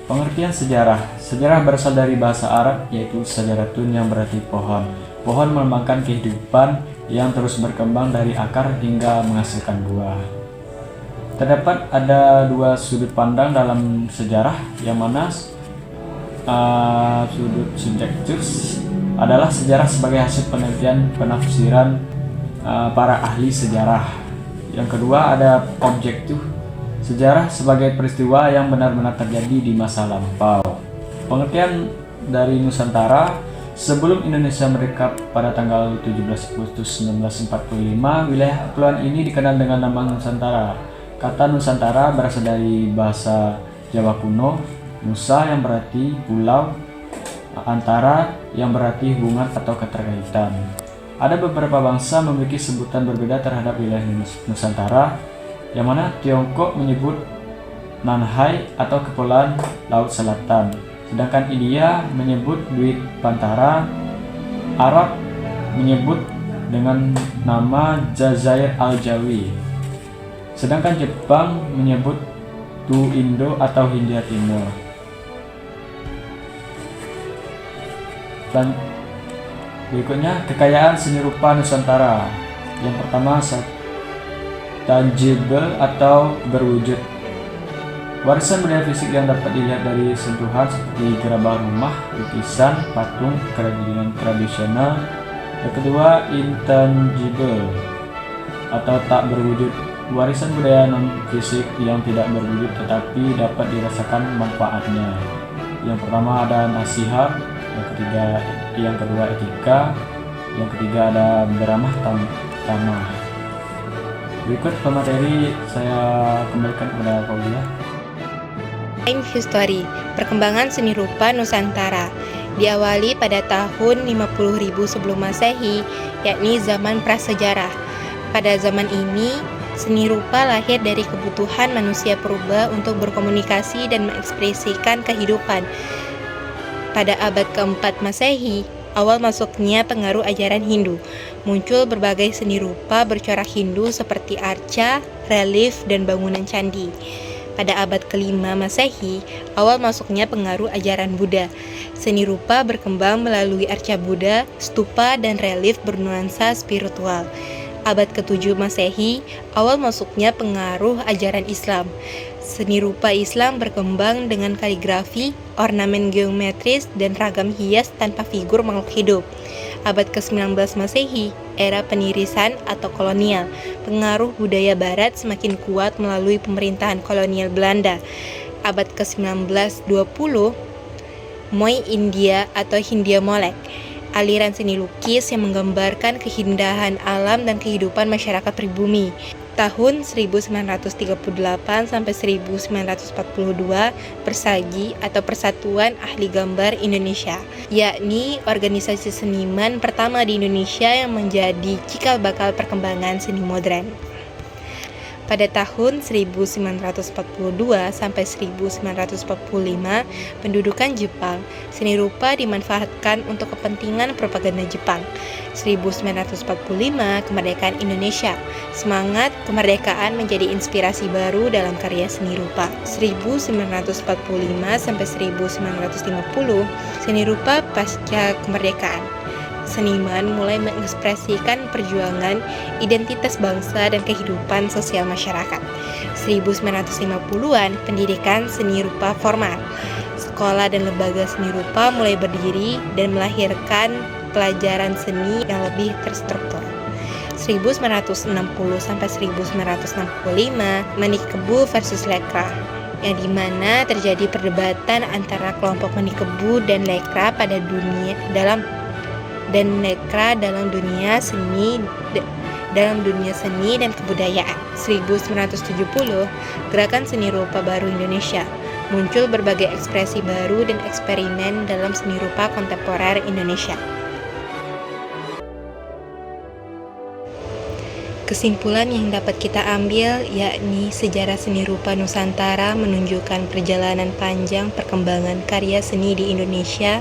Pengertian sejarah. Sejarah berasal dari bahasa Arab yaitu sajaratun yang berarti pohon. Pohon melambangkan kehidupan yang terus berkembang dari akar hingga menghasilkan buah. Terdapat ada dua sudut pandang dalam sejarah, yang mana sudut subjektif adalah sejarah sebagai hasil penelitian penafsiran para ahli sejarah. Yang kedua ada objektif, sejarah sebagai peristiwa yang benar-benar terjadi di masa lampau. Pengertian dari Nusantara. Sebelum Indonesia merdeka pada tanggal 17 Agustus 1945, wilayah kepulauan ini dikenal dengan nama Nusantara. Kata Nusantara berasal dari bahasa Jawa kuno, Nusa yang berarti pulau, Antara yang berarti hubungan atau keterkaitan. Ada beberapa bangsa memiliki sebutan berbeda terhadap wilayah Nusantara, yang mana Tiongkok menyebut Nanhai atau Kepulauan Laut Selatan, sedangkan India menyebut Dwit Bantara, Arab menyebut dengan nama Jazair Al-Jawi, sedangkan Jepang menyebut Tu Indo atau Hindia Timur. Dan berikutnya kekayaan seni rupa Nusantara. Yang pertama, tangible atau berwujud. Warisan budaya fisik yang dapat dilihat dari sentuhan seperti gerabah rumah, lukisan, patung, kerajinan tradisional. Yang kedua, intangible atau tak berwujud. Warisan budaya non-fisik yang tidak berwujud tetapi dapat dirasakan manfaatnya. Yang pertama ada nasihat, yang kedua etika, yang ketiga ada beramah tamah. Berikut pemateri saya kembalikan kepada Paulia. Time History, perkembangan seni rupa Nusantara. Diawali pada tahun 50.000 sebelum Masehi, yakni zaman prasejarah. Pada zaman ini, seni rupa lahir dari kebutuhan manusia purba untuk berkomunikasi dan mengekspresikan kehidupan. Pada abad keempat Masehi, awal masuknya pengaruh ajaran Hindu, muncul berbagai seni rupa bercorak Hindu seperti arca, relief, dan bangunan candi. Pada abad kelima Masehi, awal masuknya pengaruh ajaran Buddha. Seni rupa berkembang melalui arca Buddha, stupa, dan relief bernuansa spiritual. Abad ke-7 Masehi, awal masuknya pengaruh ajaran Islam. Seni rupa Islam berkembang dengan kaligrafi, ornamen geometris, dan ragam hias tanpa figur makhluk hidup. Abad ke-19 Masehi, era penirisan atau kolonial. Pengaruh budaya barat semakin kuat melalui pemerintahan kolonial Belanda. Abad ke-19 20, Moi India atau Hindia Molek. Aliran seni lukis yang menggambarkan keindahan alam dan kehidupan masyarakat pribumi. Tahun 1938 sampai 1942, Persagi atau Persatuan Ahli Gambar Indonesia, yakni organisasi seniman pertama di Indonesia yang menjadi cikal bakal perkembangan seni modern. Pada tahun 1942 sampai 1945, pendudukan Jepang, seni rupa dimanfaatkan untuk kepentingan propaganda Jepang. 1945, kemerdekaan Indonesia. Semangat kemerdekaan menjadi inspirasi baru dalam karya seni rupa. 1945 sampai 1950, seni rupa pasca kemerdekaan. Seniman mulai mengekspresikan perjuangan, identitas bangsa, dan kehidupan sosial masyarakat. 1950-an, pendidikan seni rupa formal. Sekolah dan lembaga seni rupa mulai berdiri dan melahirkan pelajaran seni yang lebih terstruktur. 1960 sampai 1965, Manikebu versus Lekra, yang dimana terjadi perdebatan antara kelompok Manikebu dan Lekra dalam dunia seni dan kebudayaan. 1970, gerakan seni rupa baru Indonesia. Muncul berbagai ekspresi baru dan eksperimen dalam seni rupa kontemporer Indonesia. Kesimpulan yang dapat kita ambil yakni sejarah seni rupa Nusantara menunjukkan perjalanan panjang perkembangan karya seni di Indonesia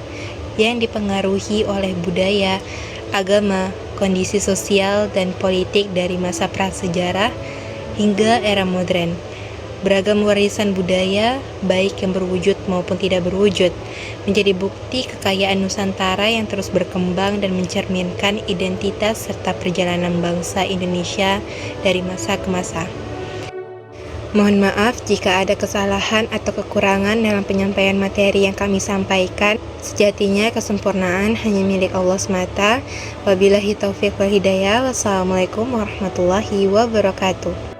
yang dipengaruhi oleh budaya, agama, kondisi sosial dan politik dari masa prasejarah hingga era modern. beragam warisan budaya, baik yang berwujud maupun tidak berwujud, menjadi bukti kekayaan Nusantara yang terus berkembang dan mencerminkan identitas serta perjalanan bangsa Indonesia dari masa ke masa. Mohon maaf jika ada kesalahan atau kekurangan dalam penyampaian materi yang kami sampaikan. Sejatinya kesempurnaan hanya milik Allah semata. Wabillahi taufiq wal hidayah. Wassalamualaikum warahmatullahi wabarakatuh.